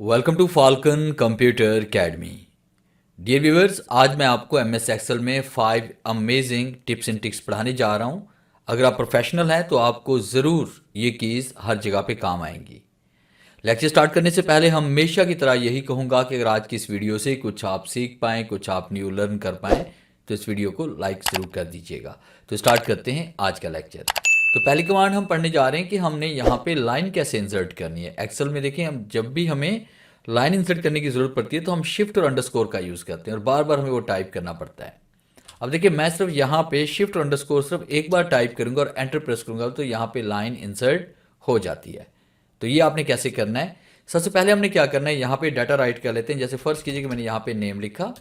Welcome to Falcon computer academy. Dear viewers, आज मैं आपको एमएस एक्सेल में 5 अमेजिंग टिप्स एंड ट्रिक्स पढ़ाने जा रहा हूं। अगर आप प्रोफेशनल हैं तो आपको ज़रूर ये कीज़ हर जगह पे काम आएंगी। लेक्चर स्टार्ट करने से पहले हमेशा की तरह यही कहूँगा कि अगर आज की इस वीडियो से कुछ आप सीख पाएँ, कुछ आप न्यू लर्न कर पाएँ तो इस वीडियो को लाइक ज़रूर कर दीजिएगा। तो स्टार्ट करते हैं आज का लेक्चर। तो पहली कमांड हम पढ़ने जा रहे हैं कि हमने यहाँ पे लाइन कैसे इंसर्ट करनी है। एक्सेल में देखिए, हम जब भी हमें लाइन इंसर्ट करने की ज़रूरत पड़ती है तो हम शिफ्ट और अंडरस्कोर का यूज़ करते हैं और बार बार हमें वो टाइप करना पड़ता है। अब देखिए, मैं सिर्फ यहाँ पे शिफ्ट और अंडरस्कोर सिर्फ एक बार टाइप करूँगा और एंटर प्रेस करूँगा तो यहाँ पे लाइन इंसर्ट हो जाती है। तो ये आपने कैसे करना है, सबसे पहले हमने क्या करना है, यहाँ पे डाटा राइट कर लेते हैं। जैसे फर्स्ट कीजिए कि मैंने यहाँ पे नेम लिखा,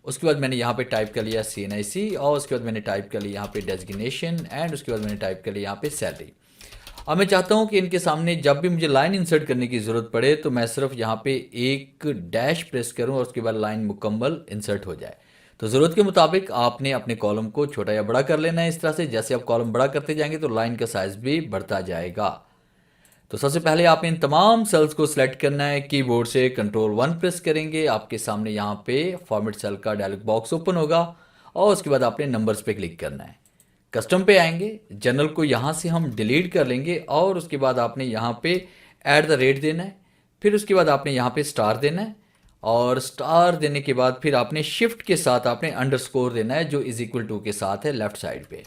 उसके बाद मैंने यहाँ पे टाइप कर लिया CNIC और उसके बाद मैंने टाइप कर लिया यहाँ पे डेजिग्नेशन एंड उसके बाद मैंने टाइप कर लिया यहाँ पे सैलरी। अब मैं चाहता हूँ कि इनके सामने जब भी मुझे लाइन इंसर्ट करने की ज़रूरत पड़े तो मैं सिर्फ यहाँ पे एक डैश प्रेस करूँ और उसके बाद लाइन मुकम्मल इंसर्ट हो जाए। तो ज़रूरत के मुताबिक आपने अपने कॉलम को छोटा या बड़ा कर लेना है। इस तरह से जैसे आप कॉलम बड़ा करते जाएंगे तो लाइन का साइज़ भी बढ़ता जाएगा। तो सबसे पहले आप इन तमाम सेल्स को सिलेक्ट करना है। कीबोर्ड से Ctrl+1 प्रेस करेंगे, आपके सामने यहाँ पे फॉर्मेट सेल का डायलॉग बॉक्स ओपन होगा और उसके बाद आपने नंबर्स पे क्लिक करना है। कस्टम पे आएंगे, जनरल को यहाँ से हम डिलीट कर लेंगे और उसके बाद आपने यहाँ पे @ देना है। फिर उसके बाद आपने यहाँ पे स्टार देना है और स्टार देने के बाद फिर आपने शिफ्ट के साथ आपने अंडरस्कोर देना है जो =2 के साथ है लेफ्ट साइड पे,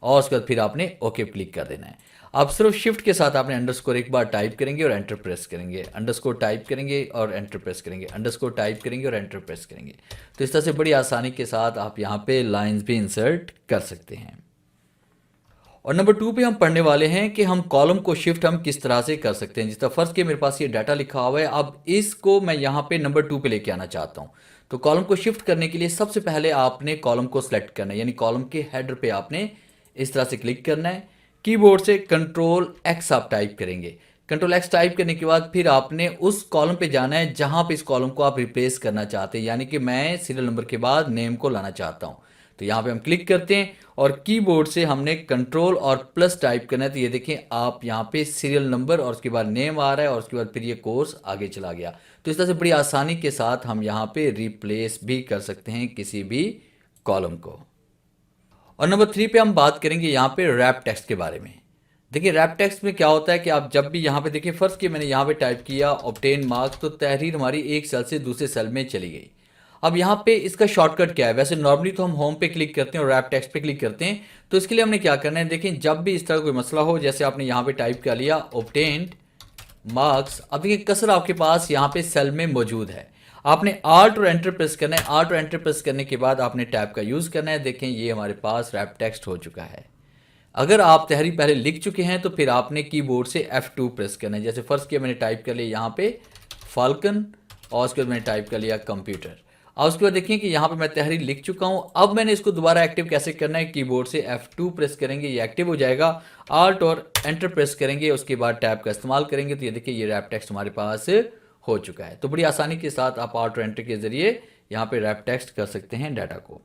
और उसके बाद फिर आपने ओके क्लिक कर देना है। अब सिर्फ शिफ्ट के साथ आपने अंडरस्कोर एक बार टाइप करेंगे और एंटर प्रेस करेंगे, अंडरस्कोर टाइप करेंगे और एंटर प्रेस करेंगे, अंडरस्कोर टाइप करेंगे और एंटर प्रेस करेंगे। तो इस तरह से बड़ी आसानी के साथ आप यहाँ पे लाइंस भी इंसर्ट कर सकते हैं। और नंबर 2 पे हम पढ़ने वाले हैं कि हम कॉलम को शिफ्ट हम किस तरह से कर सकते हैं। जिस तरह फर्स्ट के मेरे पास ये डाटा लिखा हुआ है, अब इसको मैं यहाँ पे नंबर 2 पे लेके आना चाहता हूँ। तो कॉलम को शिफ्ट करने के लिए सबसे पहले आपने कॉलम को सिलेक्ट करना है, यानी कॉलम के हेडर पे आपने इस तरह से क्लिक करना है। कीबोर्ड से Ctrl+X आप टाइप करेंगे। Ctrl+X टाइप करने के बाद फिर आपने उस कॉलम पे जाना है जहाँ पे इस कॉलम को आप रिप्लेस करना चाहते हैं, यानी कि मैं सीरियल नंबर के बाद नेम को लाना चाहता हूँ। तो यहाँ पे हम क्लिक करते हैं और कीबोर्ड से हमने कंट्रोल और प्लस टाइप करना है। तो ये देखें, आप यहाँ पे सीरियल नंबर और उसके बाद नेम आ रहा है और उसके बाद फिर ये कोर्स आगे चला गया। तो इस तरह से बड़ी आसानी के साथ हम यहाँ पे रिप्लेस भी कर सकते हैं किसी भी कॉलम को। और नंबर 3 पे हम बात करेंगे यहाँ पे रैप टेक्स्ट के बारे में। देखिए, रैप टेक्स्ट में क्या होता है कि आप जब भी यहाँ पे देखिए, फर्स्ट की मैंने यहाँ पे टाइप किया ऑब्टेन मार्क्स, तो तहरीर हमारी एक सेल से दूसरे सेल में चली गई। अब यहाँ पे इसका शॉर्टकट क्या है, वैसे नॉर्मली तो हम होम पे क्लिक करते हैं और रैप टेक्स्ट पे क्लिक करते हैं। तो इसके लिए हमने क्या करना है, देखें, जब भी इस तरह कोई मसला हो, जैसे आपने यहाँ पे टाइप कर लिया ऑब्टेन्ड मार्क्स, अब देखिए कसर आपके पास यहाँ पे सेल में मौजूद है, आपने आर्ट और एंटर प्रेस करना है। आर्ट और एंटर प्रेस करने के बाद आपने टैब का यूज़ करना है। देखें, ये हमारे पास रैप टेक्स्ट हो चुका है। अगर आप तहरीर पहले लिख चुके हैं तो फिर आपने कीबोर्ड से F2 प्रेस करना है। जैसे फर्स्ट किया मैंने टाइप कर लिया यहाँ पे फाल्कन और उसके बाद मैंने टाइप कर लिया कंप्यूटर। और उसके बाद देखिए कि यहाँ पे मैं तहरीर लिख चुका हूँ। अब मैंने इसको दोबारा एक्टिव कैसे करना है, कीबोर्ड से F2 प्रेस करेंगे, ये एक्टिव हो जाएगा। आल्ट और एंटर प्रेस करेंगे, उसके बाद टैब का इस्तेमाल करेंगे तो ये देखिए ये रैप टेक्स्ट हमारे पास हो चुका है। तो बड़ी आसानी के साथ आप आल्ट और एंटर के जरिए यहाँ पे रैप टेक्स्ट कर सकते हैं डाटा को।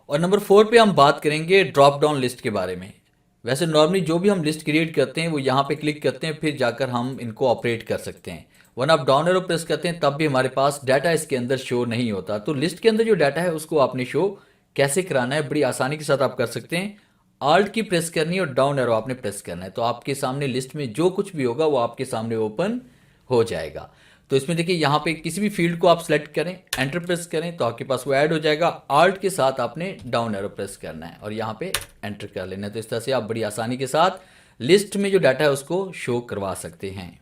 और नंबर 4 पे हम बात करेंगे ड्रॉप डाउन लिस्ट के बारे में। वैसे नॉर्मली जो भी हम लिस्ट क्रिएट करते हैं वो यहाँ पे क्लिक करते हैं, फिर जाकर हम इनको ऑपरेट कर सकते हैं। वन आप डाउन एरो प्रेस करते हैं तब भी हमारे पास डाटा इसके अंदर शो नहीं होता। तो लिस्ट के अंदर जो डाटा है उसको आपने शो कैसे कराना है, बड़ी आसानी के साथ आप कर सकते हैं। आल्ट की प्रेस करनी है और डाउन एरो आपने प्रेस करना है, तो आपके सामने लिस्ट में जो कुछ भी होगा वो आपके सामने ओपन हो जाएगा। तो इसमें देखिए, यहाँ पे किसी भी फील्ड को आप सेलेक्ट करें, एंटर प्रेस करें तो आपके पास वो ऐड हो जाएगा। आल्ट के साथ आपने डाउन एरो प्रेस करना है और यहाँ पे एंटर कर लेना है। तो इस तरह से आप बड़ी आसानी के साथ लिस्ट में जो डाटा है उसको शो करवा सकते हैं।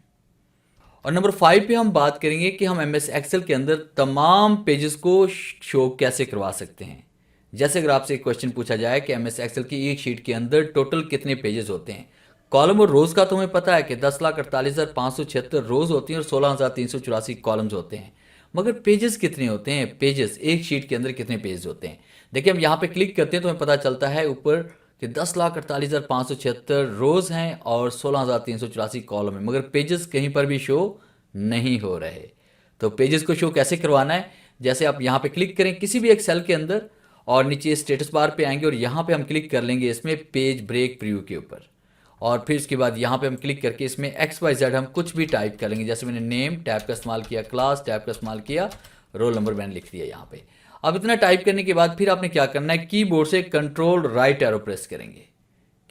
और नंबर 5 पे हम बात करेंगे कि हम MS एक्सेल के अंदर तमाम पेजेस को शो कैसे करवा सकते हैं। जैसे अगर आपसे एक क्वेश्चन पूछा जाए कि MS एक्सेल की एक शीट के अंदर टोटल कितने पेजेस होते हैं। कॉलम और रोज़ का तो हमें पता है कि 10,48,576 रोज़ होती हैं और 16,384 कॉलम्स होते हैं, मगर पेजेस कितने होते हैं, पेजेस एक शीट के अंदर कितने पेजेस होते हैं। देखिए, हम यहाँ पे क्लिक करते हैं तो हमें पता चलता है ऊपर कि 10,48,576 रोज़ हैं और 16,384 कॉलम है, मगर पेजेस कहीं पर भी शो नहीं हो रहे। तो पेजेस को शो कैसे करवाना है, जैसे आप यहाँ पे क्लिक करें किसी भी एक सेल के अंदर और नीचे स्टेटस बार पे आएंगे और यहाँ पे हम क्लिक कर लेंगे इसमें पेज ब्रेक प्रीव्यू के ऊपर, और फिर उसके बाद यहाँ पे हम क्लिक करके इसमें XYZ हम कुछ भी टाइप करेंगे। जैसे मैंने नेम टैब का इस्तेमाल किया, क्लास टैब का इस्तेमाल किया, रोल नंबर मैंने लिख दिया यहाँ पे। अब इतना टाइप करने के बाद फिर आपने क्या करना है, कीबोर्ड से कंट्रोल राइट एरो प्रेस करेंगे।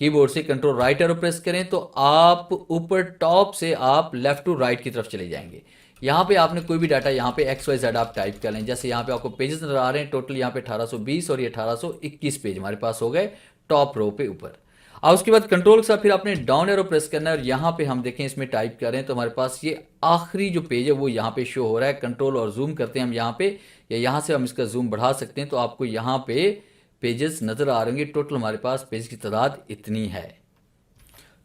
कीबोर्ड से कंट्रोल राइट एरो प्रेस करें तो आप ऊपर टॉप से आप लेफ्ट टू राइट की तरफ चले जाएंगे। यहाँ पे आपने कोई भी डाटा यहाँ पे XYZ आप टाइप कर लें। जैसे यहाँ पे आपको पेजेस नजर आ रहे हैं, टोटल यहाँ पे 1820 और ये 1821 पेज हमारे पास हो गए टॉप रो पे ऊपर। अब उसके बाद कंट्रोल के साथ फिर आपने डाउन एरो प्रेस करना है और यहाँ पे हम देखें इसमें टाइप कर रहे हैं तो हमारे पास ये आखिरी जो पेज है वो यहाँ पे शो हो रहा है। कंट्रोल और जूम करते हैं हम यहाँ पे, या यहाँ से हम इसका जूम बढ़ा सकते हैं तो आपको यहाँ पे पेजेस नज़र आ रहे होंगे। टोटल हमारे पास पेज की तादाद इतनी है।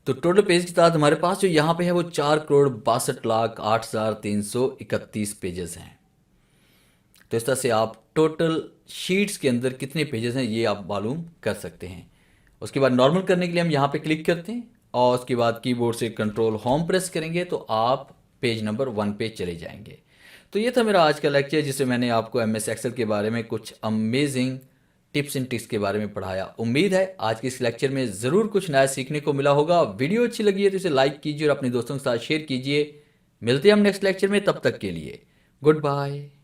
तो टोटल पेज की तादाद हमारे पास जो यहाँ पे है वो 4,62,08,331 पेजेस हैं। तो इस तरह से आप टोटल शीट्स के अंदर कितने पेजेस हैं ये आप मालूम कर सकते हैं। उसके बाद नॉर्मल करने के लिए हम यहाँ पे क्लिक करते हैं और उसके बाद कीबोर्ड से कंट्रोल होम प्रेस करेंगे तो आप पेज नंबर 1 पे चले जाएंगे। तो ये था मेरा आज का लेक्चर जिससे मैंने आपको MS एक्सेल के बारे में कुछ अमेजिंग टिप्स एंड ट्रिक्स के बारे में पढ़ाया। उम्मीद है आज के इस लेक्चर में ज़रूर कुछ नया सीखने को मिला होगा। वीडियो अच्छी लगी है तो इसे लाइक कीजिए और अपने दोस्तों के साथ शेयर कीजिए। मिलते हैं हम नेक्स्ट लेक्चर में, तब तक के लिए गुड बाय।